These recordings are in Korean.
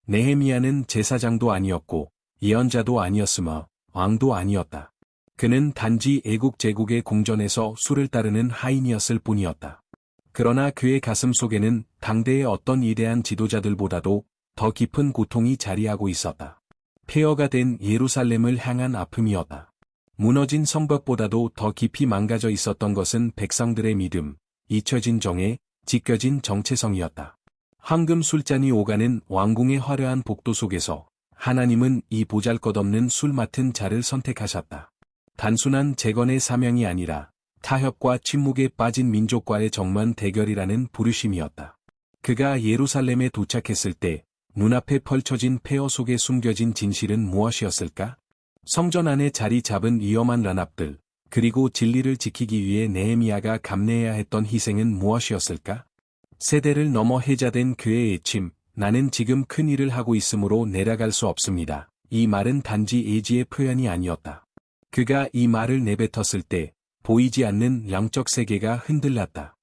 느헤미야는 제사장도 아니었고 예언자도 아니었으며 왕도 아니었다. 그는 단지 애국 제국의 궁전에서 수를 따르는 하인이었을 뿐이었다. 그러나 그의 가슴 속에는 당대의 어떤 위대한 지도자들보다도 더 깊은 고통이 자리하고 있었다. 폐허가 된 예루살렘을 향한 아픔이었다. 무너진 성벽보다도 더 깊이 망가져 있었던 것은 백성들의 믿음, 잊혀진 정에 지켜진 정체성이었다. 황금 술잔이 오가는 왕궁의 화려한 복도 속에서 하나님은 이 보잘것없는 술 맡은 자를 선택하셨다. 단순한 재건의 사명이 아니라 타협과 침묵에 빠진 민족과의 정면 대결이라는 부르심이었다. 그가 예루살렘에 도착했을 때 눈앞에 펼쳐진 폐허 속에 숨겨진 진실은 무엇이었을까? 성전 안에 자리 잡은 위험한 란압들, 그리고 진리를 지키기 위해 느헤미야가 감내해야 했던 희생은 무엇이었을까? 세대를 넘어 해자된 그의 애침, 나는 지금 큰 일을 하고 있으므로 내려갈 수 없습니다. 이 말은 단지 애지의 표현이 아니었다. 그가 이 말을 내뱉었을 때 보이지 않는 영적 세계가 흔들렸다.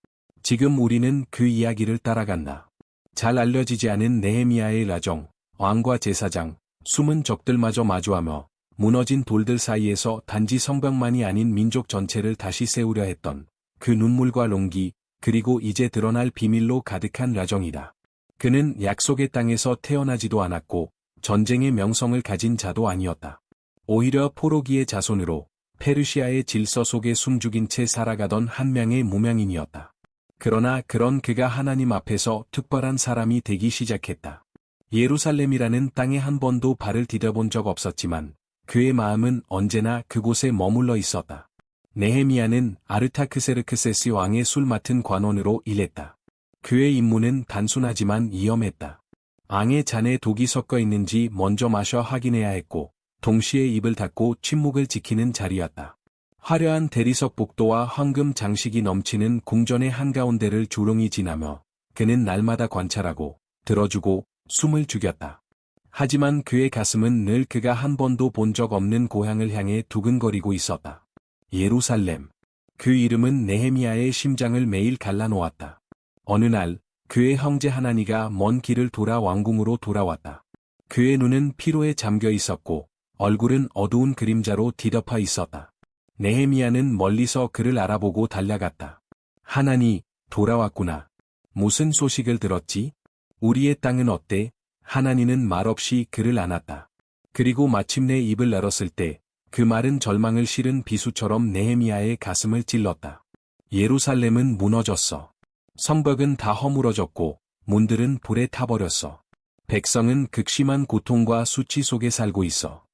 지금 우리는 그 이야기를 따라간다. 잘 알려지지 않은 느헤미야의 라정, 왕과 제사장, 숨은 적들마저 마주하며 무너진 돌들 사이에서 단지 성벽만이 아닌 민족 전체를 다시 세우려 했던 그 눈물과 롱기, 그리고 이제 드러날 비밀로 가득한 라정이다. 그는 약속의 땅에서 태어나지도 않았고 전쟁의 명성을 가진 자도 아니었다. 오히려 포로기의 자손으로 페르시아의 질서 속에 숨죽인 채 살아가던 한 명의 무명인이었다. 그러나 그런 그가 하나님 앞에서 특별한 사람이 되기 시작했다. 예루살렘이라는 땅에 한 번도 발을 디뎌본 적 없었지만 그의 마음은 언제나 그곳에 머물러 있었다. 느헤미야는 아르타크세르크세스 왕의 술 맡은 관원으로 일했다. 그의 임무는 단순하지만 위험했다. 왕의 잔에 독이 섞여 있는지 먼저 마셔 확인해야 했고 동시에 입을 닫고 침묵을 지키는 자리였다. 화려한 대리석 복도와 황금 장식이 넘치는 궁전의 한가운데를 조용히 지나며 그는 날마다 관찰하고 들어주고 숨을 죽였다. 하지만 그의 가슴은 늘 그가 한 번도 본 적 없는 고향을 향해 두근거리고 있었다. 예루살렘. 그 이름은 느헤미야의 심장을 매일 갈라놓았다. 어느 날 그의 형제 하나니가 먼 길을 돌아 왕궁으로 돌아왔다. 그의 눈은 피로에 잠겨 있었고 얼굴은 어두운 그림자로 뒤덮여 있었다. 느헤미야는 멀리서 그를 알아보고 달려갔다. 하나니, 돌아왔구나. 무슨 소식을 들었지? 우리의 땅은 어때? 하나니는 말없이 그를 안았다. 그리고 마침내 입을 열었을 때 그 말은 절망을 실은 비수처럼 느헤미야의 가슴을 찔렀다. 예루살렘은 무너졌어. 성벽은 다 허물어졌고 문들은 불에 타버렸어. 백성은 극심한 고통과 수치 속에 살고 있어.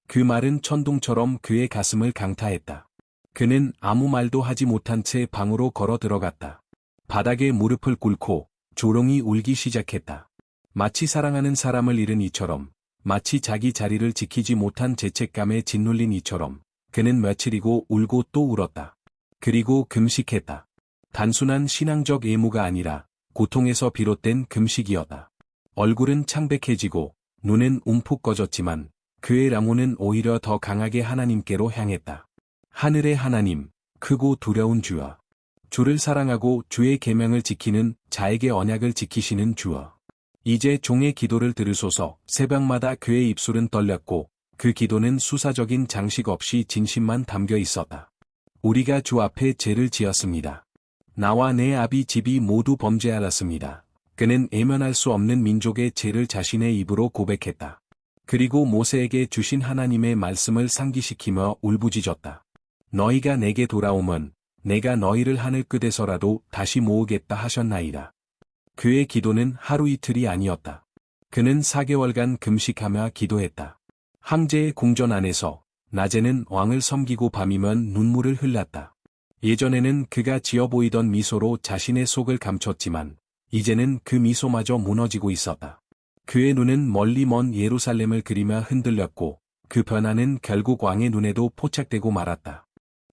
그 말은 천둥처럼 그의 가슴을 강타했다. 그는 아무 말도 하지 못한 채 방으로 걸어 들어갔다. 바닥에 무릎을 꿇고 조롱이 울기 시작했다. 마치 사랑하는 사람을 잃은 이처럼, 마치 자기 자리를 지키지 못한 죄책감에 짓눌린 이처럼 그는 며칠이고 울고 또 울었다. 그리고 금식했다. 단순한 신앙적 예무가 아니라 고통에서 비롯된 금식이었다. 얼굴은 창백해지고 눈은 움푹 꺼졌지만 그의 랑호는 오히려 더 강하게 하나님께로 향했다. 하늘의 하나님, 크고 두려운 주여. 주를 사랑하고 주의 계명을 지키는 자에게 언약을 지키시는 주여. 이제 종의 기도를 들으소서. 새벽마다 그의 입술은 떨렸고 그 기도는 수사적인 장식 없이 진심만 담겨 있었다. 우리가 주 앞에 죄를 지었습니다. 나와 내 아비 집이 모두 범죄하였습니다. 그는 외면할 수 없는 민족의 죄를 자신의 입으로 고백했다. 그리고 모세에게 주신 하나님의 말씀을 상기시키며 울부짖었다. 너희가 내게 돌아오면 내가 너희를 하늘 끝에서라도 다시 모으겠다 하셨나이다. 그의 기도는 하루 이틀이 아니었다. 그는 4개월간 금식하며 기도했다. 황제의 궁전 안에서 낮에는 왕을 섬기고 밤이면 눈물을 흘렸다. 예전에는 그가 지어 보이던 미소로 자신의 속을 감췄지만 이제는 그 미소마저 무너지고 있었다. 그의 눈은 멀리 먼 예루살렘을 그리며 흔들렸고 그 변화는 결국 왕의 눈에도 포착되고 말았다.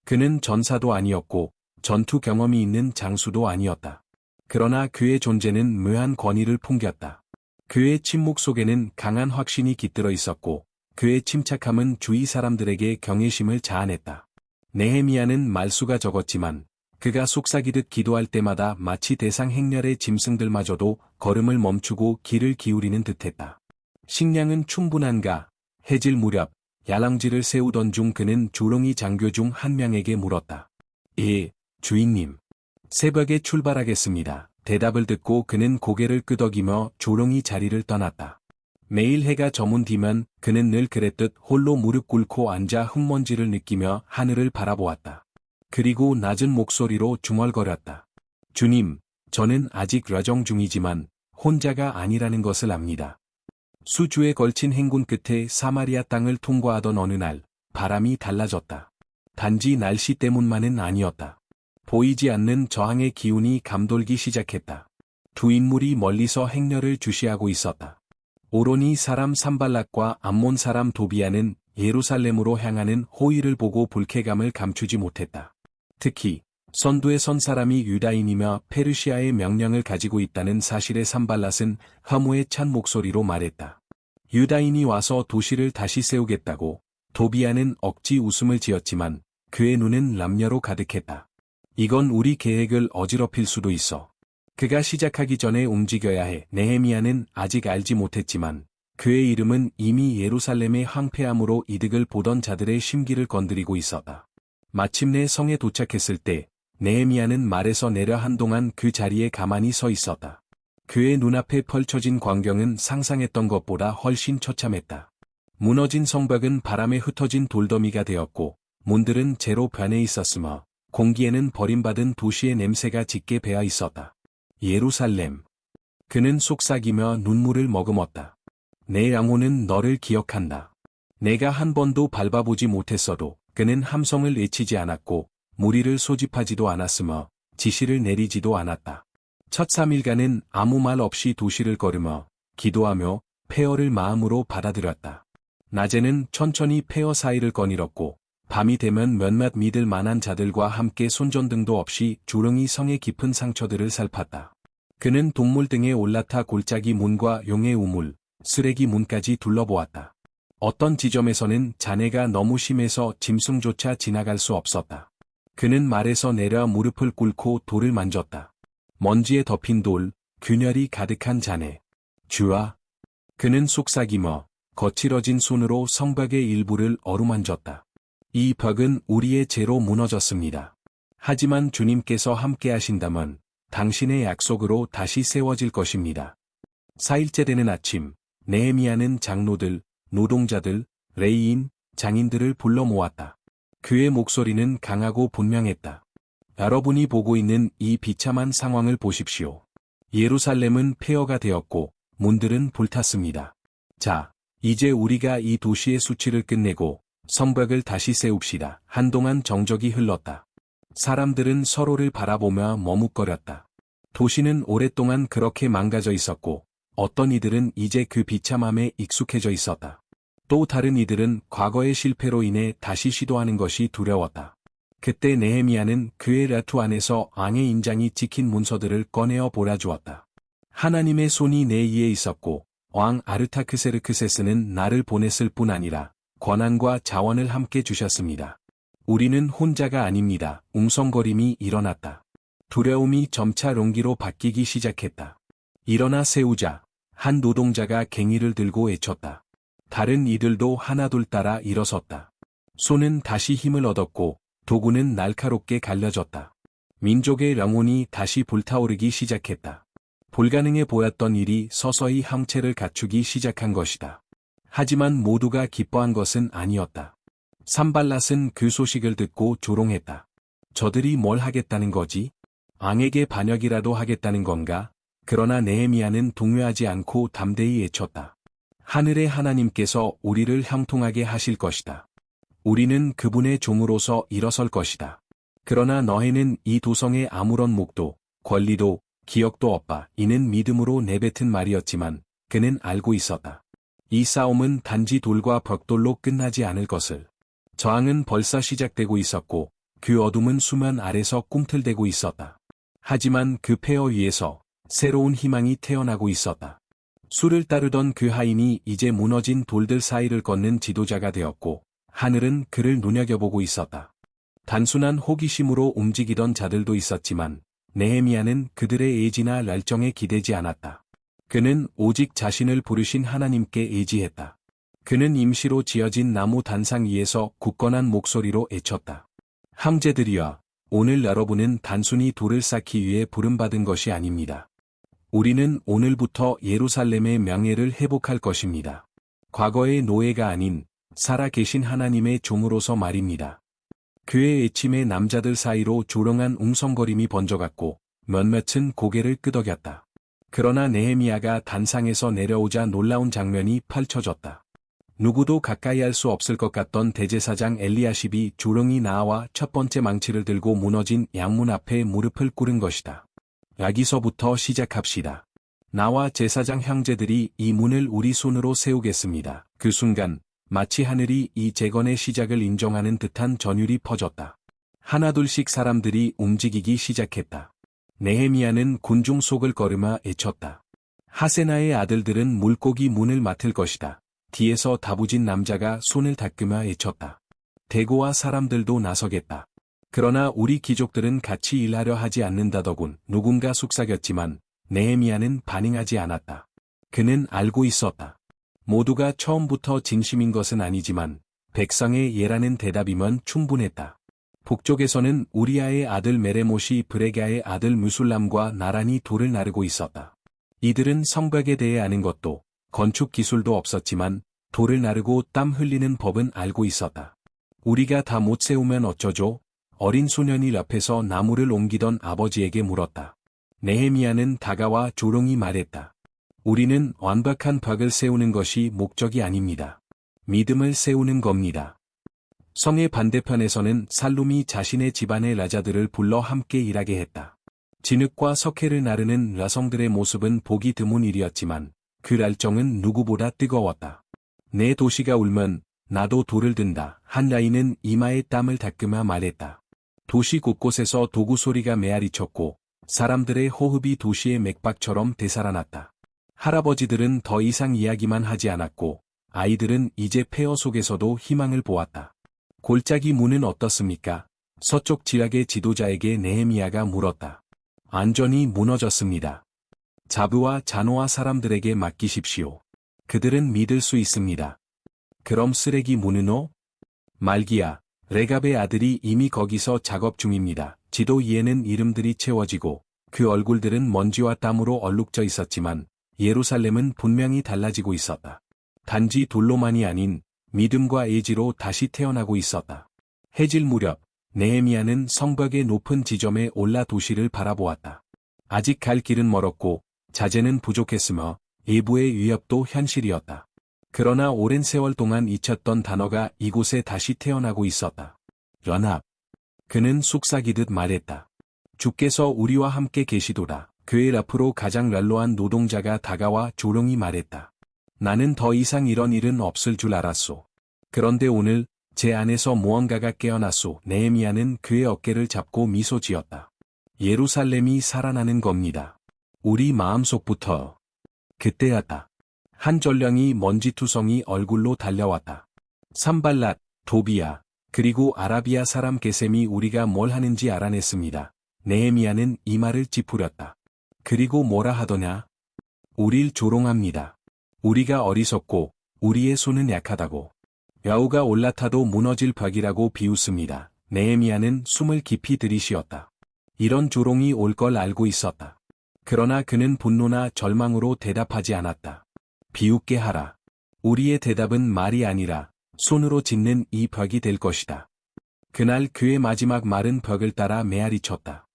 그는 전사도 아니었고 전투 경험이 있는 장수도 아니었다. 그러나 그의 존재는 묘한 권위를 풍겼다. 그의 침묵 속에는 강한 확신이 깃들어 있었고 그의 침착함은 주위 사람들에게 경외심을 자아냈다. 느헤미야는 말수가 적었지만 그가 속삭이듯 기도할 때마다 마치 대상 행렬의 짐승들마저도 걸음을 멈추고 귀를 기울이는 듯했다. 식량은 충분한가? 해질 무렵 야랑지를 세우던 중 그는 조롱이 장교 중 한 명에게 물었다. 예, 주인님. 새벽에 출발하겠습니다. 대답을 듣고 그는 고개를 끄덕이며 조롱이 자리를 떠났다. 매일 해가 저문 뒤면 그는 늘 그랬듯 홀로 무릎 꿇고 앉아 흙먼지를 느끼며 하늘을 바라보았다. 그리고 낮은 목소리로 중얼거렸다. 주님, 저는 아직 여정 중이지만 혼자가 아니라는 것을 압니다. 수주에 걸친 행군 끝에 사마리아 땅을 통과하던 어느 날, 바람이 달라졌다. 단지 날씨 때문만은 아니었다. 보이지 않는 저항의 기운이 감돌기 시작했다. 두 인물이 멀리서 행렬을 주시하고 있었다. 오로니 사람 산발락과 암몬 사람 도비아는 예루살렘으로 향하는 호위를 보고 불쾌감을 감추지 못했다. 특히 선두에 선 사람이 유다인이며 페르시아의 명령을 가지고 있다는 사실에 산발랏은 허무에 찬 목소리로 말했다. 유다인이 와서 도시를 다시 세우겠다고. 도비아는 억지 웃음을 지었지만 그의 눈은 남녀로 가득했다. 이건 우리 계획을 어지럽힐 수도 있어. 그가 시작하기 전에 움직여야 해. 느헤미야는 아직 알지 못했지만 그의 이름은 이미 예루살렘의 황폐함으로 이득을 보던 자들의 심기를 건드리고 있었다. 마침내 성에 도착했을 때 느헤미야는 말에서 내려 한동안 그 자리에 가만히 서 있었다. 그의 눈앞에 펼쳐진 광경은 상상했던 것보다 훨씬 처참했다. 무너진 성벽은 바람에 흩어진 돌더미가 되었고 문들은 재로 변해 있었으며 공기에는 버림받은 도시의 냄새가 짙게 배어 있었다. 예루살렘. 그는 속삭이며 눈물을 머금었다. 내 영혼은 너를 기억한다. 내가 한 번도 밟아보지 못했어도 그는 함성을 외치지 않았고 무리를 소집하지도 않았으며 지시를 내리지도 않았다. 첫 3일간은 아무 말 없이 도시를 걸으며 기도하며 폐허를 마음으로 받아들였다. 낮에는 천천히 폐허 사이를 거닐었고 밤이 되면 몇몇 믿을 만한 자들과 함께 손전등도 없이 조용히 성의 깊은 상처들을 살폈다. 그는 동물 등에 올라타 골짜기 문과 용의 우물, 쓰레기 문까지 둘러보았다. 어떤 지점에서는 잔해가 너무 심해서 짐승조차 지나갈 수 없었다. 그는 말에서 내려 무릎을 꿇고 돌을 만졌다. 먼지에 덮인 돌, 균열이 가득한 잔해. 주아. 그는 속삭이며 거칠어진 손으로 성벽의 일부를 어루만졌다. 이 벽은 우리의 죄로 무너졌습니다. 하지만 주님께서 함께 하신다면 당신의 약속으로 다시 세워질 것입니다. 4일째 되는 아침, 느헤미야는 장로들, 노동자들, 레위인, 장인들을 불러 모았다. 그의 목소리는 강하고 분명했다. 여러분이 보고 있는 이 비참한 상황을 보십시오. 예루살렘은 폐허가 되었고 문들은 불탔습니다. 자, 이제 우리가 이 도시의 수치를 끝내고 성벽을 다시 세웁시다. 한동안 정적이 흘렀다. 사람들은 서로를 바라보며 머뭇거렸다. 도시는 오랫동안 그렇게 망가져 있었고 어떤 이들은 이제 그 비참함에 익숙해져 있었다. 또 다른 이들은 과거의 실패로 인해 다시 시도하는 것이 두려웠다. 그때 느헤미야는 그의 라투 안에서 왕의 인장이 찍힌 문서들을 꺼내어 보여주었다. 하나님의 손이 내 위에 있었고 왕 아르타크세르크세스는 나를 보냈을 뿐 아니라 권한과 자원을 함께 주셨습니다. 우리는 혼자가 아닙니다. 웅성거림이 일어났다. 두려움이 점차 롱기로 바뀌기 시작했다. 일어나 세우자. 한 노동자가 갱이를 들고 외쳤다. 다른 이들도 하나둘 따라 일어섰다. 손은 다시 힘을 얻었고 도구는 날카롭게 갈려졌다. 민족의 영혼이 다시 불타오르기 시작했다. 불가능해 보였던 일이 서서히 형체를 갖추기 시작한 것이다. 하지만 모두가 기뻐한 것은 아니었다. 산발랏은 그 소식을 듣고 조롱했다. 저들이 뭘 하겠다는 거지? 왕에게 반역이라도 하겠다는 건가? 그러나 느헤미야는 동요하지 않고 담대히 외쳤다. 하늘의 하나님께서 우리를 형통하게 하실 것이다. 우리는 그분의 종으로서 일어설 것이다. 그러나 너희는 이 도성에 아무런 목도, 권리도, 기억도 없다. 이는 믿음으로 내뱉은 말이었지만 그는 알고 있었다. 이 싸움은 단지 돌과 벽돌로 끝나지 않을 것을. 저항은 벌써 시작되고 있었고 그 어둠은 수면 아래서 꿈틀대고 있었다. 하지만 그 폐허 위에서 새로운 희망이 태어나고 있었다. 수를 따르던 그 하인이 이제 무너진 돌들 사이를 걷는 지도자가 되었고 하늘은 그를 눈여겨보고 있었다. 단순한 호기심으로 움직이던 자들도 있었지만 느헤미야는 그들의 의지나 열정에 기대지 않았다. 그는 오직 자신을 부르신 하나님께 의지했다. 그는 임시로 지어진 나무 단상 위에서 굳건한 목소리로 애쳤다. 형제들이여, 오늘 여러분은 단순히 돌을 쌓기 위해 부름받은 것이 아닙니다. 우리는 오늘부터 예루살렘의 명예를 회복할 것입니다. 과거의 노예가 아닌 살아계신 하나님의 종으로서 말입니다. 그의 외침에 남자들 사이로 조롱한 웅성거림이 번져갔고 몇몇은 고개를 끄덕였다. 그러나 느헤미야가 단상에서 내려오자 놀라운 장면이 펼쳐졌다. 누구도 가까이 할 수 없을 것 같던 대제사장 엘리야십이 조롱이 나와 첫 번째 망치를 들고 무너진 양문 앞에 무릎을 꿇은 것이다. 여기서부터 시작합시다. 나와 제사장 형제들이 이 문을 우리 손으로 세우겠습니다. 그 순간 마치 하늘이 이 재건의 시작을 인정하는 듯한 전율이 퍼졌다. 하나둘씩 사람들이 움직이기 시작했다. 느헤미야는 군중 속을 걸으며 애쳤다. 하세나의 아들들은 물고기 문을 맡을 것이다. 뒤에서 다부진 남자가 손을 닦으며 애쳤다. 대고와 사람들도 나서겠다. 그러나 우리 귀족들은 같이 일하려 하지 않는다더군. 누군가 속삭였지만 느헤미야는 반응하지 않았다. 그는 알고 있었다. 모두가 처음부터 진심인 것은 아니지만 백성의 예라는 대답이면 충분했다. 북쪽에서는 우리아의 아들 메레못이 브레가의 아들 무술람과 나란히 돌을 나르고 있었다. 이들은 성벽에 대해 아는 것도 건축 기술도 없었지만 돌을 나르고 땀 흘리는 법은 알고 있었다. 우리가 다 못 세우면 어쩌죠? 어린 소년이 옆에서 나무를 옮기던 아버지에게 물었다. 느헤미야는 다가와 조롱이 말했다. 우리는 완벽한 벽을 세우는 것이 목적이 아닙니다. 믿음을 세우는 겁니다. 성의 반대편에서는 살룸이 자신의 집안의 라자들을 불러 함께 일하게 했다. 진흙과 석회를 나르는 여성들의 모습은 보기 드문 일이었지만 그 열정은 누구보다 뜨거웠다. 내 도시가 울면 나도 돌을 든다. 한 여인은 이마에 땀을 닦으며 말했다. 도시 곳곳에서 도구 소리가 메아리쳤고 사람들의 호흡이 도시의 맥박처럼 되살아났다. 할아버지들은 더 이상 이야기만 하지 않았고 아이들은 이제 폐허 속에서도 희망을 보았다. 골짜기 문은 어떻습니까? 서쪽 지역의 지도자에게 느헤미야가 물었다. 완전히 무너졌습니다. 자브와 자노아 사람들에게 맡기십시오. 그들은 믿을 수 있습니다. 그럼 쓰레기 문은요? 말기야, 레갑의 아들이 이미 거기서 작업 중입니다. 지도 위에는 이름들이 채워지고 그 얼굴들은 먼지와 땀으로 얼룩져 있었지만 예루살렘은 분명히 달라지고 있었다. 단지 돌로만이 아닌 믿음과 의지로 다시 태어나고 있었다. 해질 무렵 느헤미야는 성벽의 높은 지점에 올라 도시를 바라보았다. 아직 갈 길은 멀었고 자재는 부족했으며 외부의 위협도 현실이었다. 그러나 오랜 세월 동안 잊혔던 단어가 이곳에 다시 태어나고 있었다. 연합. 그는 속삭이듯 말했다. 주께서 우리와 함께 계시도다. 그의 앞으로 가장 연로한 노동자가 다가와 조롱이 말했다. 나는 더 이상 이런 일은 없을 줄 알았소. 그런데 오늘 제 안에서 무언가가 깨어났소. 느헤미야는 그의 어깨를 잡고 미소 지었다. 예루살렘이 살아나는 겁니다. 우리 마음속부터. 그때였다. 한 전령이 먼지투성이 얼굴로 달려왔다. 산발랏, 도비야, 그리고 아라비아 사람 게셈이 우리가 뭘 하는지 알아냈습니다. 느헤미야는 이마를 찌푸렸다. 그리고 뭐라 하더냐? 우릴 조롱합니다. 우리가 어리석고 우리의 손은 약하다고. 여우가 올라타도 무너질 벽이라고 비웃습니다. 느헤미야는 숨을 깊이 들이쉬었다. 이런 조롱이 올 걸 알고 있었다. 그러나 그는 분노나 절망으로 대답하지 않았다. 비웃게 하라. 우리의 대답은 말이 아니라 손으로 짓는 이 벽이 될 것이다. 그날 그의 마지막 말은 벽을 따라 메아리쳤다.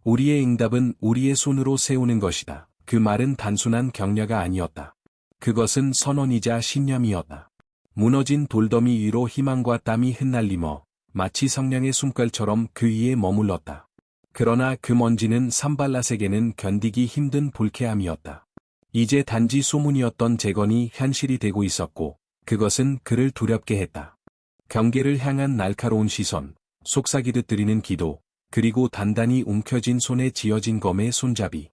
우리의 응답은 우리의 손으로 세우는 것이다. 그 말은 단순한 격려가 아니었다. 그것은 선언이자 신념이었다. 무너진 돌더미 위로 희망과 땀이 흩날리며 마치 성령의 숨결처럼 그 위에 머물렀다. 그러나 그 먼지는 산발랏에게는 견디기 힘든 불쾌함이었다. 이제 단지 소문이었던 재건이 현실이 되고 있었고 그것은 그를 두렵게 했다. 경계를 향한 날카로운 시선, 속삭이듯 드리는 기도, 그리고 단단히 움켜쥔 손에 쥐어진 검의 손잡이.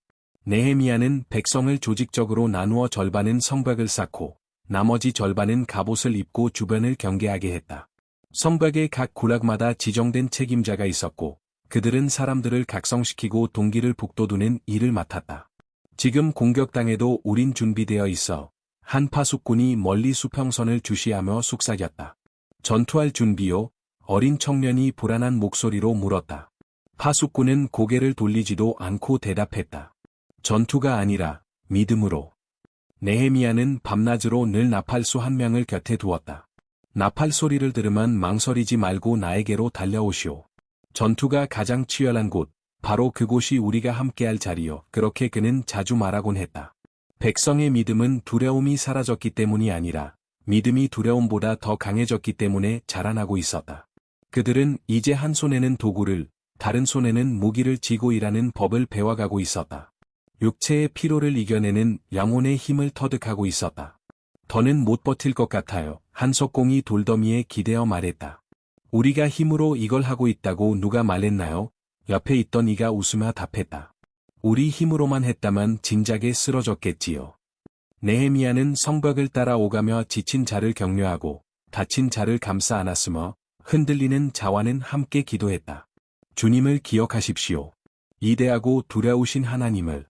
느헤미야는 백성을 조직적으로 나누어 절반은 성벽을 쌓고 나머지 절반은 갑옷을 입고 주변을 경계하게 했다. 성벽의 각 구락마다 지정된 책임자가 있었고 그들은 사람들을 각성시키고 동기를 북돋우는 일을 맡았다. 지금 공격당해도 우린 준비되어 있어. 한 파수꾼이 멀리 수평선을 주시하며 속삭였다. 전투할 준비요? 어린 청년이 불안한 목소리로 물었다. 파수꾼은 고개를 돌리지도 않고 대답했다. 전투가 아니라 믿음으로. 네헤미야는 밤낮으로 늘 나팔수 한 명을 곁에 두었다. 나팔 소리를 들으면 망설이지 말고 나에게로 달려오시오. 전투가 가장 치열한 곳, 바로 그곳이 우리가 함께할 자리요. 그렇게 그는 자주 말하곤 했다. 백성의 믿음은 두려움이 사라졌기 때문이 아니라 믿음이 두려움보다 더 강해졌기 때문에 자라나고 있었다. 그들은 이제 한 손에는 도구를, 다른 손에는 무기를 쥐고 일하는 법을 배워가고 있었다. 육체의 피로를 이겨내는 영혼의 힘을 터득하고 있었다. 더는 못 버틸 것 같아요. 한석공이 돌더미에 기대어 말했다. 우리가 힘으로 이걸 하고 있다고 누가 말했나요? 옆에 있던 이가 웃으며 답했다. 우리 힘으로만 했다면 진작에 쓰러졌겠지요. 네헤미야는 성벽을 따라 오가며 지친 자를 격려하고 다친 자를 감싸 안았으며 흔들리는 자와는 함께 기도했다. 주님을 기억하십시오. 이대하고 두려우신 하나님을.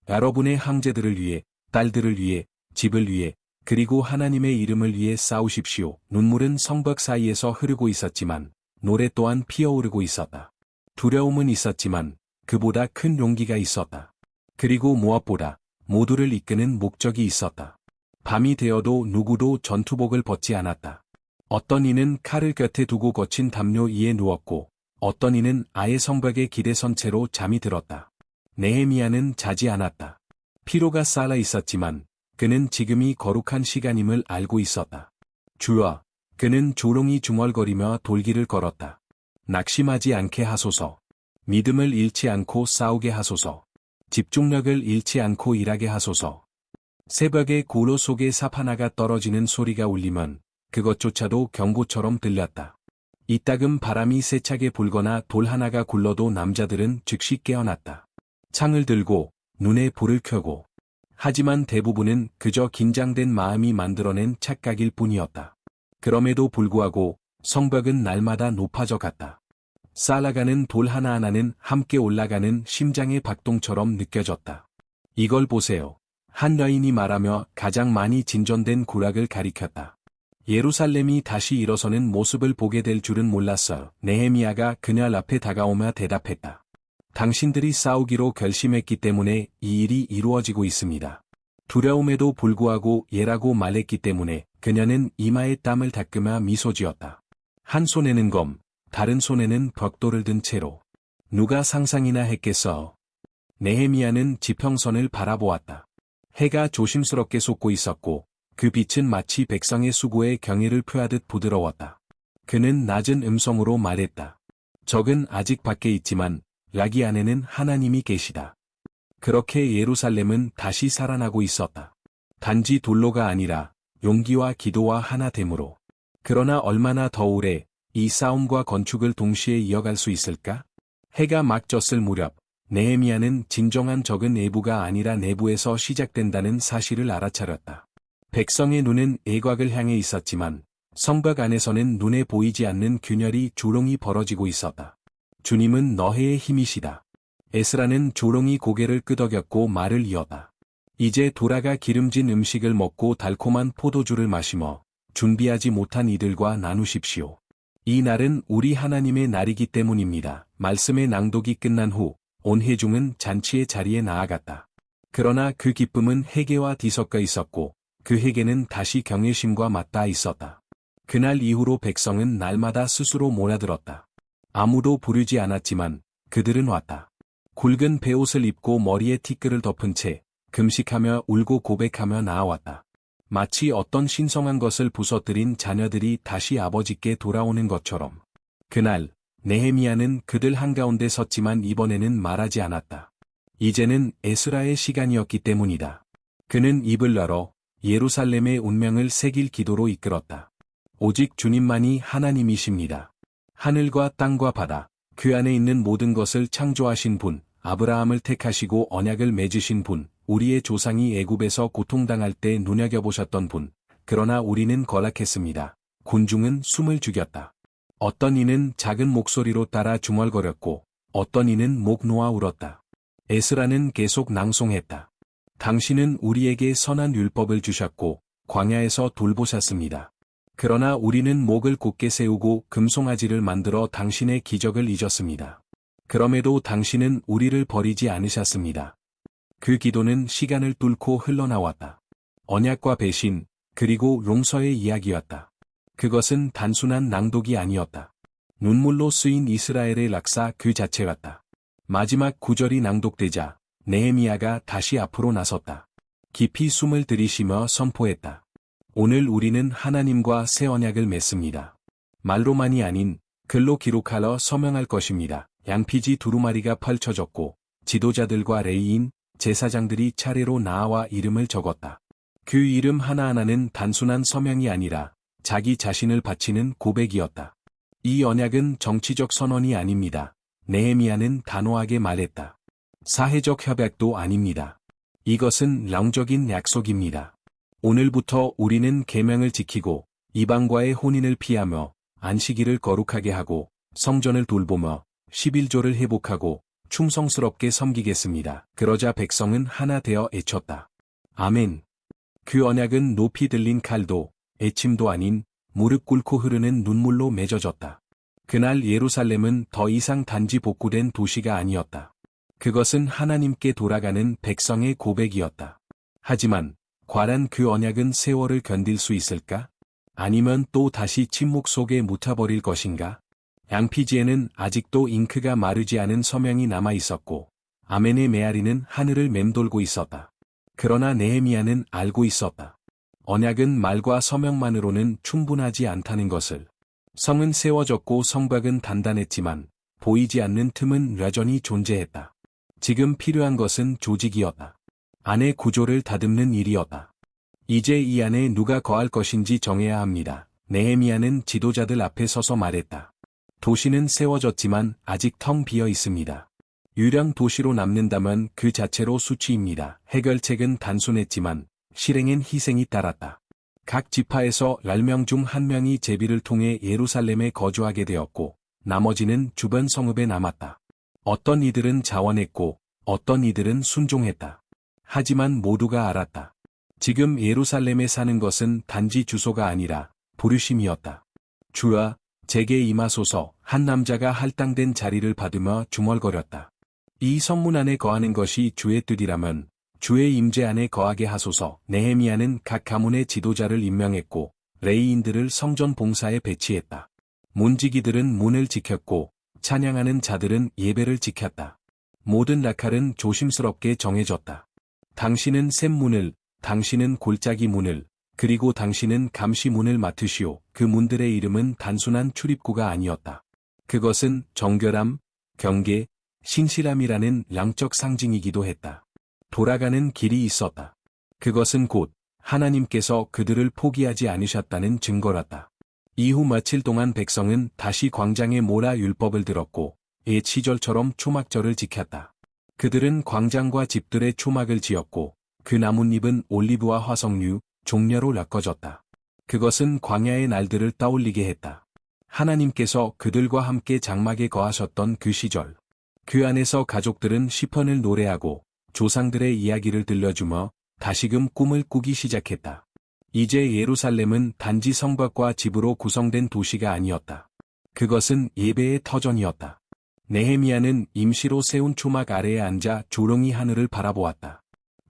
여러분의 형제들을 위해, 딸들을 위해, 집을 위해, 그리고 하나님의 이름을 위해 싸우십시오. 눈물은 성벽 사이에서 흐르고 있었지만 노래 또한 피어오르고 있었다. 두려움은 있었지만 그보다 큰 용기가 있었다. 그리고 무엇보다 모두를 이끄는 목적이 있었다. 밤이 되어도 누구도 전투복을 벗지 않았다. 어떤 이는 칼을 곁에 두고 거친 담요 위에 누웠고 어떤 이는 아예 성벽에 기대선 채로 잠이 들었다. 네헤미야는 자지 않았다. 피로가 쌓여 있었지만 그는 지금이 거룩한 시간임을 알고 있었다. 주여, 그는 조롱이 중얼거리며 돌기를 걸었다. 낙심하지 않게 하소서. 믿음을 잃지 않고 싸우게 하소서. 집중력을 잃지 않고 일하게 하소서. 새벽에 고로 속에 삽 하나가 떨어지는 소리가 울리면 그것조차도 경고처럼 들렸다. 이따금 바람이 세차게 불거나 돌 하나가 굴러도 남자들은 즉시 깨어났다. 창을 들고 눈에 불을 켜고. 하지만 대부분은 그저 긴장된 마음이 만들어낸 착각일 뿐이었다. 그럼에도 불구하고 성벽은 날마다 높아져 갔다. 쌓아가는 돌 하나하나는 함께 올라가는 심장의 박동처럼 느껴졌다. 이걸 보세요. 한 여인이 말하며 가장 많이 진전된 구락을 가리켰다. 예루살렘이 다시 일어서는 모습을 보게 될 줄은 몰랐어요. 네헤미야가 그녀 앞에 다가오며 대답했다. 당신들이 싸우기로 결심했기 때문에 이 일이 이루어지고 있습니다. 두려움에도 불구하고 예라고 말했기 때문에 그녀는 이마에 땀을 닦으며 미소 지었다. 한 손에는 검, 다른 손에는 벽돌을 든 채로. 누가 상상이나 했겠어. 네헤미야는 지평선을 바라보았다. 해가 조심스럽게 솟고 있었고 그 빛은 마치 백성의 수고에 경의를 표하듯 부드러웠다. 그는 낮은 음성으로 말했다. 적은 아직 밖에 있지만 라기 안에는 하나님이 계시다. 그렇게 예루살렘은 다시 살아나고 있었다. 단지 돌로가 아니라 용기와 기도와 하나됨으로. 그러나 얼마나 더 오래 이 싸움과 건축을 동시에 이어갈 수 있을까? 해가 막 졌을 무렵 네헤미야는 진정한 적은 외부가 아니라 내부에서 시작된다는 사실을 알아차렸다. 백성의 눈은 애곽을 향해 있었지만 성벽 안에서는 눈에 보이지 않는 균열이 조롱이 벌어지고 있었다. 주님은 너희의 힘이시다. 에스라는 조롱이 고개를 끄덕였고 말을 이었다. 이제 돌아가 기름진 음식을 먹고 달콤한 포도주를 마시며 준비하지 못한 이들과 나누십시오. 이 날은 우리 하나님의 날이기 때문입니다. 말씀의 낭독이 끝난 후 온 회중은 잔치의 자리에 나아갔다. 그러나 그 기쁨은 회개와 뒤섞여 있었고 그 회개는 다시 경외심과 맞닿아 있었다. 그날 이후로 백성은 날마다 스스로 몰아들었다. 아무도 부르지 않았지만 그들은 왔다. 굵은 베옷을 입고 머리에 티끌을 덮은 채 금식하며 울고 고백하며 나아왔다. 마치 어떤 신성한 것을 부서뜨린 자녀들이 다시 아버지께 돌아오는 것처럼. 그날 네헤미야는 그들 한가운데 섰지만 이번에는 말하지 않았다. 이제는 에스라의 시간이었기 때문이다. 그는 입을 열어 예루살렘의 운명을 새길 기도로 이끌었다. 오직 주님만이 하나님이십니다. 하늘과 땅과 바다, 그 안에 있는 모든 것을 창조하신 분, 아브라함을 택하시고 언약을 맺으신 분, 우리의 조상이 애굽에서 고통당할 때 눈여겨보셨던 분, 그러나 우리는 거락했습니다. 군중은 숨을 죽였다. 어떤 이는 작은 목소리로 따라 중얼거렸고, 어떤 이는 목 놓아 울었다. 에스라는 계속 낭송했다. 당신은 우리에게 선한 율법을 주셨고 광야에서 돌보셨습니다. 그러나 우리는 목을 곧게 세우고 금송아지를 만들어 당신의 기적을 잊었습니다. 그럼에도 당신은 우리를 버리지 않으셨습니다. 그 기도는 시간을 뚫고 흘러나왔다. 언약과 배신, 그리고 용서의 이야기였다. 그것은 단순한 낭독이 아니었다. 눈물로 쓰인 이스라엘의 낙사 그 자체였다. 마지막 구절이 낭독되자 느헤미야가 다시 앞으로 나섰다. 깊이 숨을 들이쉬며 선포했다. 오늘 우리는 하나님과 새 언약을 맺습니다. 말로만이 아닌 글로 기록하러 서명할 것입니다. 양피지 두루마리가 펼쳐졌고 지도자들과 레위인, 제사장들이 차례로 나와 이름을 적었다. 그 이름 하나하나는 단순한 서명이 아니라 자기 자신을 바치는 고백이었다. 이 언약은 정치적 선언이 아닙니다. 느헤미야는 단호하게 말했다. 사회적 협약도 아닙니다. 이것은 영적인 약속입니다. 오늘부터 우리는 계명을 지키고 이방과의 혼인을 피하며 안식일을 거룩하게 하고 성전을 돌보며 11조를 회복하고 충성스럽게 섬기겠습니다. 그러자 백성은 하나 되어 애쳤다. 아멘. 그 언약은 높이 들린 칼도 애침도 아닌 무릎 꿇고 흐르는 눈물로 맺어졌다. 그날 예루살렘은 더 이상 단지 복구된 도시가 아니었다. 그것은 하나님께 돌아가는 백성의 고백이었다. 하지만 과란 그 언약은 세월을 견딜 수 있을까? 아니면 또 다시 침묵 속에 묻혀버릴 것인가? 양피지에는 아직도 잉크가 마르지 않은 서명이 남아 있었고 아멘의 메아리는 하늘을 맴돌고 있었다. 그러나 느헤미야는 알고 있었다. 언약은 말과 서명만으로는 충분하지 않다는 것을. 성은 세워졌고 성곽은 단단했지만 보이지 않는 틈은 여전히 존재했다. 지금 필요한 것은 조직이었다. 안의 구조를 다듬는 일이었다. 이제 이 안에 누가 거할 것인지 정해야 합니다. 느헤미야는 지도자들 앞에 서서 말했다. 도시는 세워졌지만 아직 텅 비어 있습니다. 유령 도시로 남는다면 그 자체로 수치입니다. 해결책은 단순했지만 실행엔 희생이 따랐다. 각 지파에서 10명 중 1명이 제비를 통해 예루살렘에 거주하게 되었고 나머지는 주변 성읍에 남았다. 어떤 이들은 자원했고 어떤 이들은 순종했다. 하지만 모두가 알았다. 지금 예루살렘에 사는 것은 단지 주소가 아니라 부르심이었다. 주아, 제게 임하소서. 한 남자가 할당된 자리를 받으며 중얼거렸다. 이 성문 안에 거하는 것이 주의 뜻이라면 주의 임재 안에 거하게 하소서. 느헤미야는 각 가문의 지도자를 임명했고 레위인들을 성전 봉사에 배치했다. 문지기들은 문을 지켰고 찬양하는 자들은 예배를 지켰다. 모든 낙할은 조심스럽게 정해졌다. 당신은 샘문을, 당신은 골짜기 문을, 그리고 당신은 감시문을 맡으시오. 그 문들의 이름은 단순한 출입구가 아니었다. 그것은 정결함, 경계, 신실함이라는 양적 상징이기도 했다. 돌아가는 길이 있었다. 그것은 곧 하나님께서 그들을 포기하지 않으셨다는 증거였다. 이후 며칠 동안 백성은 다시 광장에 몰아 율법을 들었고 옛 시절처럼 초막절을 지켰다. 그들은 광장과 집들의 초막을 지었고 그 나뭇잎은 올리브와 화석류, 종려로 엮어졌다. 그것은 광야의 날들을 떠올리게 했다. 하나님께서 그들과 함께 장막에 거하셨던 그 시절. 그 안에서 가족들은 시편을 노래하고 조상들의 이야기를 들려주며 다시금 꿈을 꾸기 시작했다. 이제 예루살렘은 단지 성곽과 집으로 구성된 도시가 아니었다. 그것은 예배의 터전이었다. 느헤미야는 임시로 세운 초막 아래에 앉아 조롱이 하늘을 바라보았다.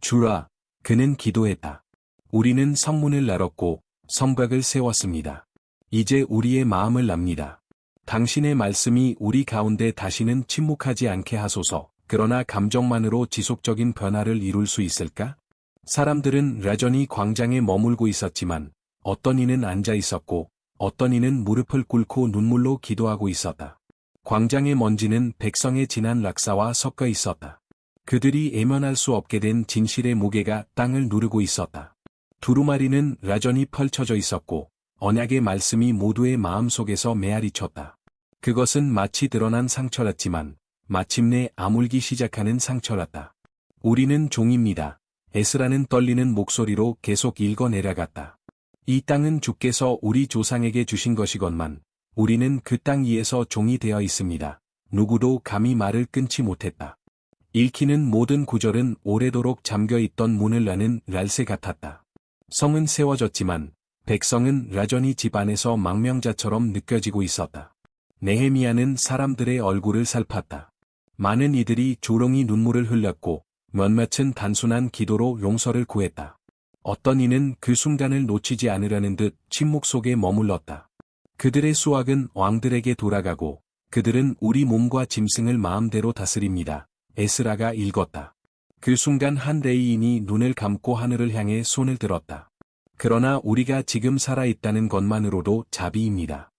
주라, 그는 기도했다. 우리는 성문을 날었고 성곽을 세웠습니다. 이제 우리의 마음을 납니다. 당신의 말씀이 우리 가운데 다시는 침묵하지 않게 하소서. 그러나 감정만으로 지속적인 변화를 이룰 수 있을까? 사람들은 여전히 광장에 머물고 있었지만 어떤 이는 앉아 있었고 어떤 이는 무릎을 꿇고 눈물로 기도하고 있었다. 광장의 먼지는 백성의 지난 낙사와 섞여 있었다. 그들이 외면할 수 없게 된 진실의 무게가 땅을 누르고 있었다. 두루마리는 여전히 펼쳐져 있었고 언약의 말씀이 모두의 마음속에서 메아리쳤다. 그것은 마치 드러난 상처였지만 마침내 아물기 시작하는 상처였다. 우리는 종입니다. 에스라는 떨리는 목소리로 계속 읽어 내려갔다. 이 땅은 주께서 우리 조상에게 주신 것이건만 우리는 그 땅 위에서 종이 되어 있습니다. 누구도 감히 말을 끊지 못했다. 읽히는 모든 구절은 오래도록 잠겨있던 문을 여는 열쇠 같았다. 성은 세워졌지만 백성은 여전히 집 안에서 망명자처럼 느껴지고 있었다. 느헤미야는 사람들의 얼굴을 살폈다. 많은 이들이 조롱이 눈물을 흘렸고 몇몇은 단순한 기도로 용서를 구했다. 어떤 이는 그 순간을 놓치지 않으려는 듯 침묵 속에 머물렀다. 그들의 수확은 왕들에게 돌아가고 그들은 우리 몸과 짐승을 마음대로 다스립니다. 에스라가 읽었다. 그 순간 한 레위인이 눈을 감고 하늘을 향해 손을 들었다. 그러나 우리가 지금 살아있다는 것만으로도 자비입니다.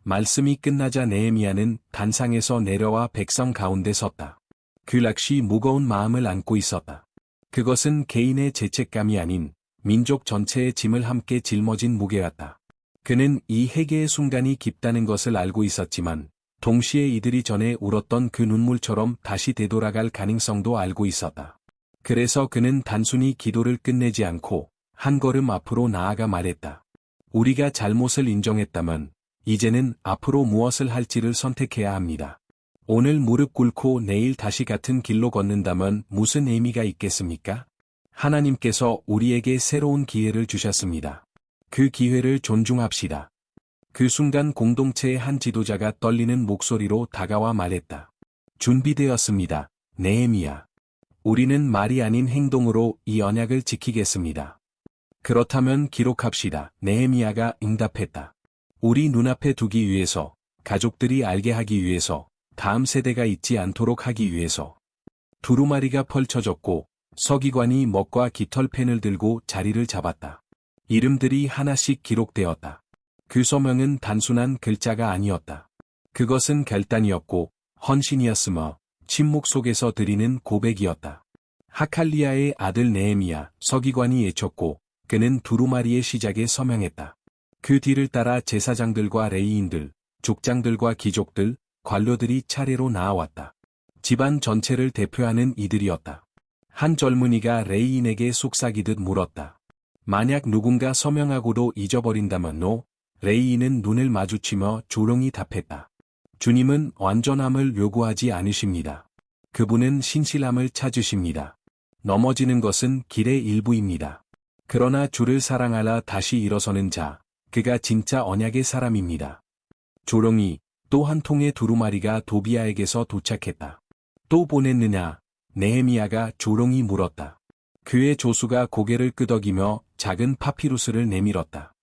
말씀이 끝나자 느헤미야는 단상에서 내려와 백성 가운데 섰다. 그 락시 무거운 마음을 안고 있었다. 그것은 개인의 죄책감이 아닌 민족 전체의 짐을 함께 짊어진 무게였다. 그는 이 회개의 순간이 깊다는 것을 알고 있었지만 동시에 이들이 전에 울었던 그 눈물처럼 다시 되돌아갈 가능성도 알고 있었다. 그래서 그는 단순히 기도를 끝내지 않고 한 걸음 앞으로 나아가 말했다. 우리가 잘못을 인정했다면 이제는 앞으로 무엇을 할지를 선택해야 합니다. 오늘 무릎 꿇고 내일 다시 같은 길로 걷는다면 무슨 의미가 있겠습니까? 하나님께서 우리에게 새로운 기회를 주셨습니다. 그 기회를 존중합시다. 그 순간 공동체의 한 지도자가 떨리는 목소리로 다가와 말했다. 준비되었습니다. 느헤미야. 우리는 말이 아닌 행동으로 이 언약을 지키겠습니다. 그렇다면 기록합시다. 느헤미야가 응답했다. 우리 눈앞에 두기 위해서, 가족들이 알게 하기 위해서, 다음 세대가 잊지 않도록 하기 위해서. 두루마리가 펼쳐졌고 서기관이 먹과 깃털펜을 들고 자리를 잡았다. 이름들이 하나씩 기록되었다. 그 서명은 단순한 글자가 아니었다. 그것은 결단이었고 헌신이었으며 침묵 속에서 드리는 고백이었다. 하칼리야의 아들 느헤미야, 서기관이 외쳤고 그는 두루마리의 시작에 서명했다. 그 뒤를 따라 제사장들과 레위인들, 족장들과 귀족들, 관료들이 차례로 나아왔다. 집안 전체를 대표하는 이들이었다. 한 젊은이가 레위인에게 속삭이듯 물었다. 만약 누군가 서명하고도 잊어버린다면 노? 레위인은 눈을 마주치며 조용히 답했다. 주님은 완전함을 요구하지 않으십니다. 그분은 신실함을 찾으십니다. 넘어지는 것은 길의 일부입니다. 그러나 주를 사랑하라 다시 일어서는 자, 그가 진짜 언약의 사람입니다. 조롱이 또 한 통의 두루마리가 도비아에게서 도착했다. 또 보냈느냐? 느헤미야가 조롱이 물었다. 그의 조수가 고개를 끄덕이며 작은 파피루스를 내밀었다.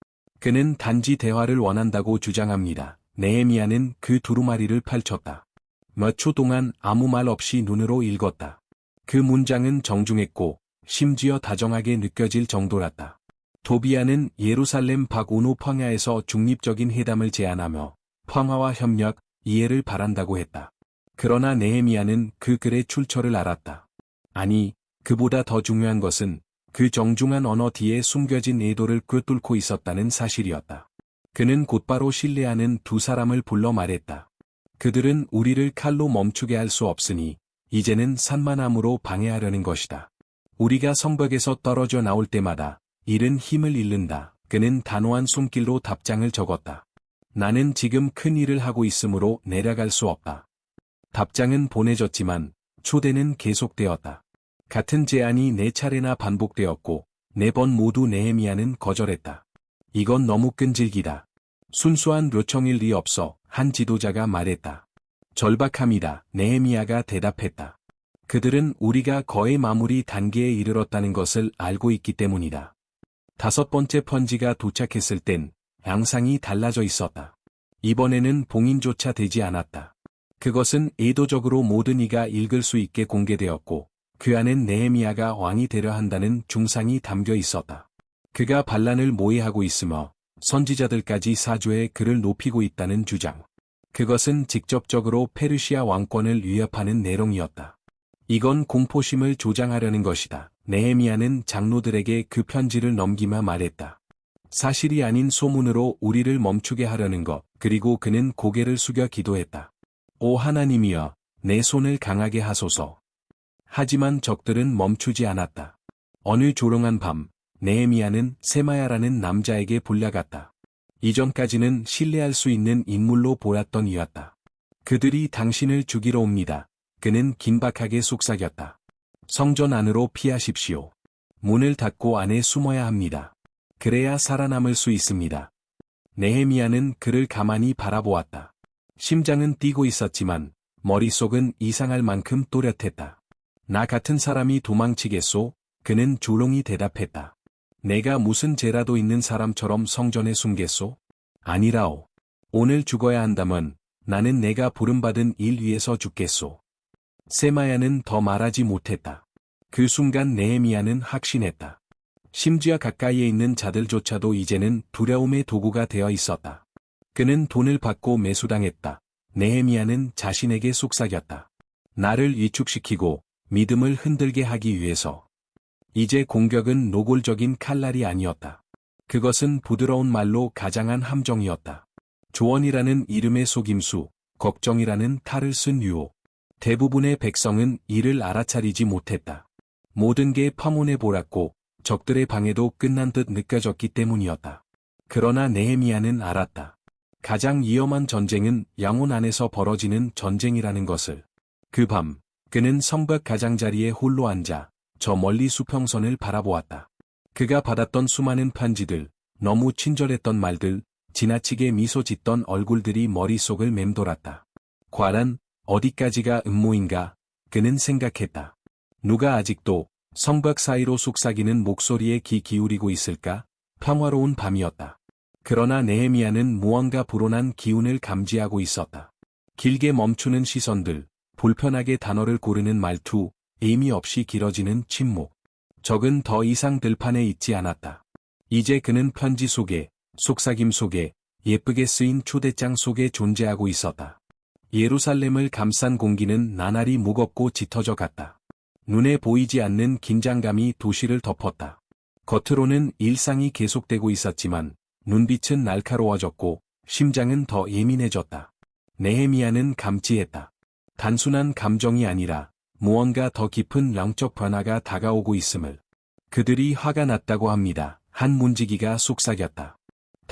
그는 단지 대화를 원한다고 주장합니다. 느헤미야는 그 두루마리를 펼쳤다. 몇 초 동안 아무 말 없이 눈으로 읽었다. 그 문장은 정중했고 심지어 다정하게 느껴질 정도였다. 도비아는 예루살렘 박오노 평야에서 중립적인 회담을 제안하며 평화와 협력, 이해를 바란다고 했다. 그러나 느헤미야는 그 글의 출처를 알았다. 아니, 그보다 더 중요한 것은 그 정중한 언어 뒤에 숨겨진 의도를 꿰뚫고 있었다는 사실이었다. 그는 곧바로 신뢰하는 두 사람을 불러 말했다. 그들은 우리를 칼로 멈추게 할 수 없으니 이제는 산만함으로 방해하려는 것이다. 우리가 성벽에서 떨어져 나올 때마다 잃은 힘을 잃는다. 그는 단호한 손길로 답장을 적었다. 나는 지금 큰 일을 하고 있으므로 내려갈 수 없다. 답장은 보내졌지만 초대는 계속되었다. 같은 제안이 4차례나 반복되었고 4번 모두 느헤미야는 거절했다. 이건 너무 끈질기다. 순수한 요청일 리 없어. 한 지도자가 말했다. 절박합니다. 느헤미야가 대답했다. 그들은 우리가 거의 마무리 단계에 이르렀다는 것을 알고 있기 때문이다. 5번째 편지가 도착했을 땐 양상이 달라져 있었다. 이번에는 봉인조차 되지 않았다. 그것은 의도적으로 모든 이가 읽을 수 있게 공개되었고 그 안엔 느헤미야가 왕이 되려 한다는 중상이 담겨 있었다. 그가 반란을 모의하고 있으며 선지자들까지 사주에 그를 높이고 있다는 주장. 그것은 직접적으로 페르시아 왕권을 위협하는 내용이었다. 이건 공포심을 조장하려는 것이다. 느헤미야는 장로들에게 그 편지를 넘기며 말했다. 사실이 아닌 소문으로 우리를 멈추게 하려는 것. 그리고 그는 고개를 숙여 기도했다. 오 하나님이여, 내 손을 강하게 하소서. 하지만 적들은 멈추지 않았다. 어느 조롱한 밤, 느헤미야는 세마야라는 남자에게 불려갔다. 이전까지는 신뢰할 수 있는 인물로 보였던 이였다. 그들이 당신을 죽이러 옵니다. 그는 긴박하게 속삭였다. 성전 안으로 피하십시오. 문을 닫고 안에 숨어야 합니다. 그래야 살아남을 수 있습니다. 네헤미야는 그를 가만히 바라보았다. 심장은 뛰고 있었지만 머릿속은 이상할 만큼 또렷했다. 나 같은 사람이 도망치겠소? 그는 조롱이 대답했다. 내가 무슨 죄라도 있는 사람처럼 성전에 숨겠소? 아니라오. 오늘 죽어야 한다면 나는 내가 부름받은 일 위해서 죽겠소. 세마야는 더 말하지 못했다. 그 순간 네헤미야는 확신했다. 심지어 가까이에 있는 자들조차도 이제는 두려움의 도구가 되어 있었다. 그는 돈을 받고 매수당했다. 네헤미야는 자신에게 속삭였다. 나를 위축시키고 믿음을 흔들게 하기 위해서. 이제 공격은 노골적인 칼날이 아니었다. 그것은 부드러운 말로 가장한 함정이었다. 조언이라는 이름의 속임수, 걱정이라는 탈을 쓴 유혹. 대부분의 백성은 이를 알아차리지 못했다. 모든 게 파문에 몰았고 적들의 방해도 끝난 듯 느껴졌기 때문이었다. 그러나 네헤미야는 알았다. 가장 위험한 전쟁은 영혼 안에서 벌어지는 전쟁이라는 것을. 그 밤, 그는 성벽 가장자리에 홀로 앉아 저 멀리 수평선을 바라보았다. 그가 받았던 수많은 편지들, 너무 친절했던 말들, 지나치게 미소 짓던 얼굴들이 머릿속을 맴돌았다. 과연 어디까지가 음모인가? 그는 생각했다. 누가 아직도 성벽 사이로 속삭이는 목소리에 귀 기울이고 있을까? 평화로운 밤이었다. 그러나 네헤미야는 무언가 불온한 기운을 감지하고 있었다. 길게 멈추는 시선들, 불편하게 단어를 고르는 말투, 의미 없이 길어지는 침묵. 적은 더 이상 들판에 있지 않았다. 이제 그는 편지 속에, 속삭임 속에, 예쁘게 쓰인 초대장 속에 존재하고 있었다. 예루살렘을 감싼 공기는 나날이 무겁고 짙어져 갔다. 눈에 보이지 않는 긴장감이 도시를 덮었다. 겉으로는 일상이 계속되고 있었지만 눈빛은 날카로워졌고 심장은 더 예민해졌다. 네헤미야는 감지했다. 단순한 감정이 아니라 무언가 더 깊은 영적 변화가 다가오고 있음을. 그들이 화가 났다고 합니다. 한 문지기가 속삭였다.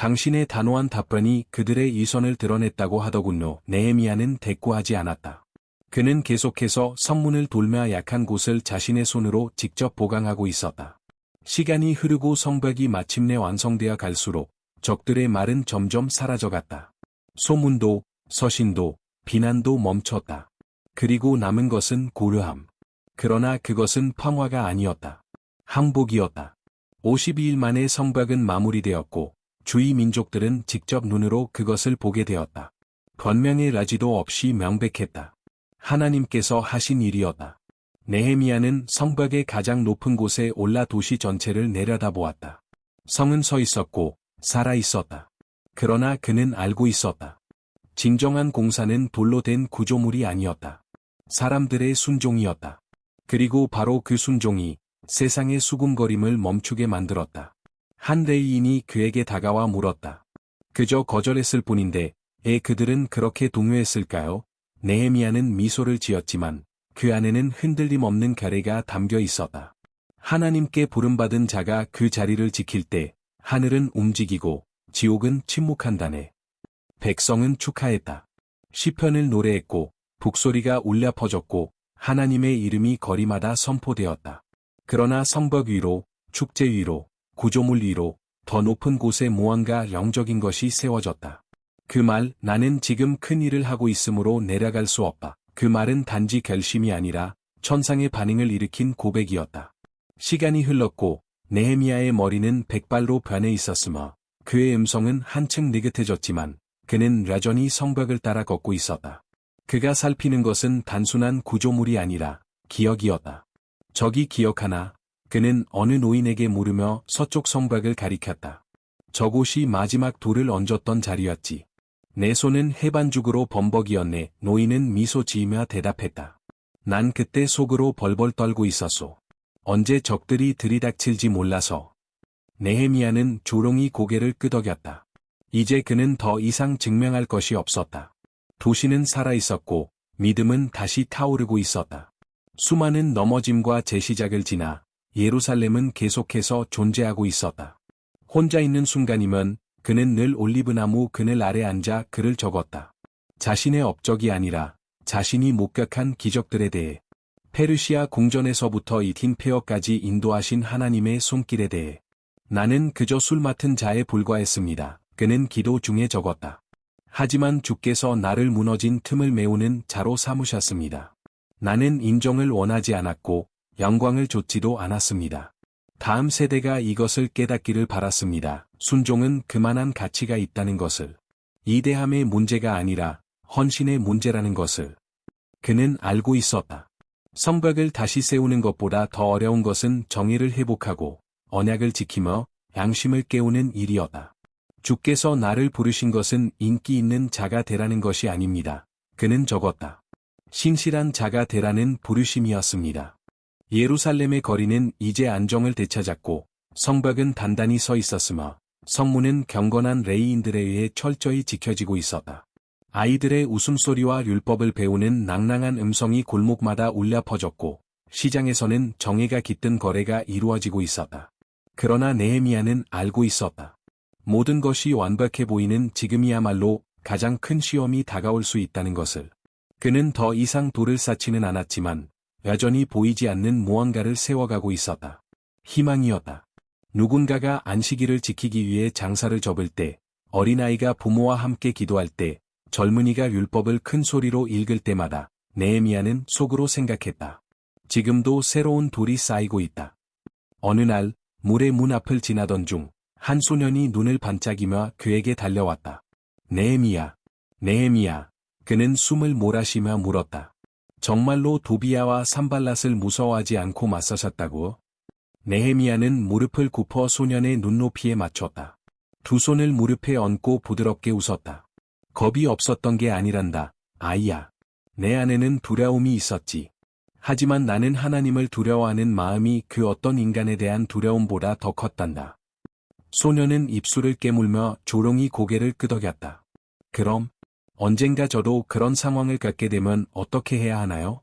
당신의 단호한 답변이 그들의 위선을 드러냈다고 하더군요. 네헤미야는 대꾸하지 않았다. 그는 계속해서 성문을 돌며 약한 곳을 자신의 손으로 직접 보강하고 있었다. 시간이 흐르고 성벽이 마침내 완성되어 갈수록 적들의 말은 점점 사라져갔다. 소문도, 서신도, 비난도 멈췄다. 그리고 남은 것은 고요함. 그러나 그것은 평화가 아니었다. 항복이었다. 52일 만에 성벽은 마무리되었고 주위 민족들은 직접 눈으로 그것을 보게 되었다. 변명의 라지도 없이 명백했다. 하나님께서 하신 일이었다. 네헤미야는 성벽의 가장 높은 곳에 올라 도시 전체를 내려다보았다. 성은 서 있었고 살아 있었다. 그러나 그는 알고 있었다. 진정한 공사는 돌로 된 구조물이 아니었다. 사람들의 순종이었다. 그리고 바로 그 순종이 세상의 수군거림을 멈추게 만들었다. 한 레위인이 그에게 다가와 물었다. 그저 거절했을 뿐인데 그들은 그렇게 동요했을까요? 네헤미야는 미소를 지었지만 그 안에는 흔들림 없는 결의가 담겨 있었다. 하나님께 부름받은 자가 그 자리를 지킬 때 하늘은 움직이고 지옥은 침묵한다네. 백성은 축하했다. 시편을 노래했고 북소리가 울려 퍼졌고 하나님의 이름이 거리마다 선포되었다. 그러나 성벽 위로, 축제 위로, 구조물 위로, 더 높은 곳에 무언가 영적인 것이 세워졌다. 그 말, 나는 지금 큰 일을 하고 있으므로 내려갈 수 없다. 그 말은 단지 결심이 아니라 천상의 반응을 일으킨 고백이었다. 시간이 흘렀고 네헤미야의 머리는 백발로 변해 있었으며 그의 음성은 한층 느긋해졌지만 그는 여전히 성벽을 따라 걷고 있었다. 그가 살피는 것은 단순한 구조물이 아니라 기억이었다. 저기 기억하나? 그는 어느 노인에게 물으며 서쪽 성벽을 가리켰다. 저곳이 마지막 돌을 얹었던 자리였지. 내 손은 해반죽으로 범벅이었네. 노인은 미소 지으며 대답했다. 난 그때 속으로 벌벌 떨고 있었소. 언제 적들이 들이닥칠지 몰라서. 네헤미야는 조롱이 고개를 끄덕였다. 이제 그는 더 이상 증명할 것이 없었다. 도시는 살아있었고 믿음은 다시 타오르고 있었다. 수많은 넘어짐과 재시작을 지나 예루살렘은 계속해서 존재하고 있었다. 혼자 있는 순간이면 그는 늘 올리브나무 그늘 아래 앉아 글을 적었다. 자신의 업적이 아니라 자신이 목격한 기적들에 대해, 페르시아 궁전에서부터 이틴페어까지 인도하신 하나님의 손길에 대해, 나는 그저 술 맡은 자에 불과했습니다. 그는 기도 중에 적었다. 하지만 주께서 나를 무너진 틈을 메우는 자로 삼으셨습니다. 나는 인정을 원하지 않았고 영광을 좇지도 않았습니다. 다음 세대가 이것을 깨닫기를 바랐습니다. 순종은 그만한 가치가 있다는 것을. 이대함의 문제가 아니라 헌신의 문제라는 것을. 그는 알고 있었다. 성벽을 다시 세우는 것보다 더 어려운 것은 정의를 회복하고 언약을 지키며 양심을 깨우는 일이었다. 주께서 나를 부르신 것은 인기 있는 자가 되라는 것이 아닙니다. 그는 적었다. 신실한 자가 되라는 부르심이었습니다. 예루살렘의 거리는 이제 안정을 되찾았고 성벽은 단단히 서 있었으며 성문은 경건한 레위인들에 의해 철저히 지켜지고 있었다. 아이들의 웃음소리와 율법을 배우는 낭낭한 음성이 골목마다 울려 퍼졌고 시장에서는 정의가 깃든 거래가 이루어지고 있었다. 그러나 느헤미야는 알고 있었다. 모든 것이 완벽해 보이는 지금이야말로 가장 큰 시험이 다가올 수 있다는 것을. 그는 더 이상 돌을 쌓지는 않았지만 여전히 보이지 않는 무언가를 세워가고 있었다. 희망이었다. 누군가가 안식일을 지키기 위해 장사를 접을 때, 어린아이가 부모와 함께 기도할 때, 젊은이가 율법을 큰 소리로 읽을 때마다 느헤미야는 속으로 생각했다. 지금도 새로운 돌이 쌓이고 있다. 어느 날 물의 문 앞을 지나던 중 한 소년이 눈을 반짝이며 그에게 달려왔다. 느헤미야, 느헤미야. 그는 숨을 몰아쉬며 물었다. 정말로 도비야와 산발랏을 무서워하지 않고 맞서셨다고? 느헤미야는 무릎을 굽혀 소년의 눈높이에 맞췄다. 두 손을 무릎에 얹고 부드럽게 웃었다. 겁이 없었던 게 아니란다, 아이야. 내 안에는 두려움이 있었지. 하지만 나는 하나님을 두려워하는 마음이 그 어떤 인간에 대한 두려움보다 더 컸단다. 소년은 입술을 깨물며 조롱이 고개를 끄덕였다. 그럼, 언젠가 저도 그런 상황을 겪게 되면 어떻게 해야 하나요?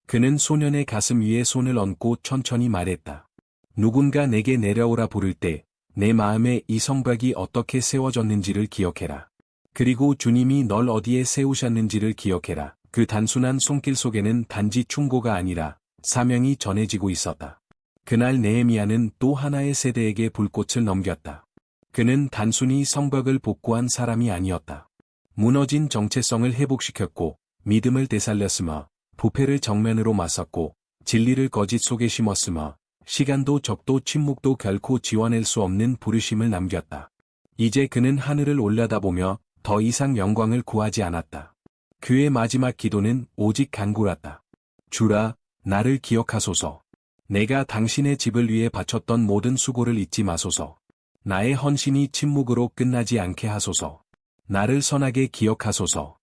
그는 소년의 가슴 위에 손을 얹고 천천히 말했다. 누군가 내게 내려오라 부를 때, 내 마음에 이 성벽이 어떻게 세워졌는지를 기억해라. 그리고 주님이 널 어디에 세우셨는지를 기억해라. 그 단순한 손길 속에는 단지 충고가 아니라 사명이 전해지고 있었다. 그날 느헤미야는 또 하나의 세대에게 불꽃을 넘겼다. 그는 단순히 성벽을 복구한 사람이 아니었다. 무너진 정체성을 회복시켰고 믿음을 되살렸으며 부패를 정면으로 맞섰고 진리를 거짓 속에 심었으며 시간도 적도 침묵도 결코 지워낼 수 없는 부르심을 남겼다. 이제 그는 하늘을 올려다보며 더 이상 영광을 구하지 않았다. 그의 마지막 기도는 오직 간구랐다. 주라, 나를 기억하소서. 내가 당신의 집을 위해 바쳤던 모든 수고를 잊지 마소서. 나의 헌신이 침묵으로 끝나지 않게 하소서. 나를 선하게 기억하소서.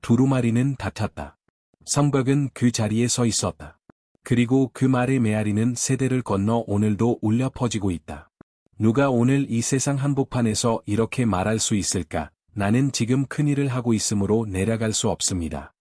두루마리는 닫혔다. 성벽은 그 자리에 서 있었다. 그리고 그 말의 메아리는 세대를 건너 오늘도 울려 퍼지고 있다. 누가 오늘 이 세상 한복판에서 이렇게 말할 수 있을까? 나는 지금 큰일을 하고 있으므로 내려갈 수 없습니다.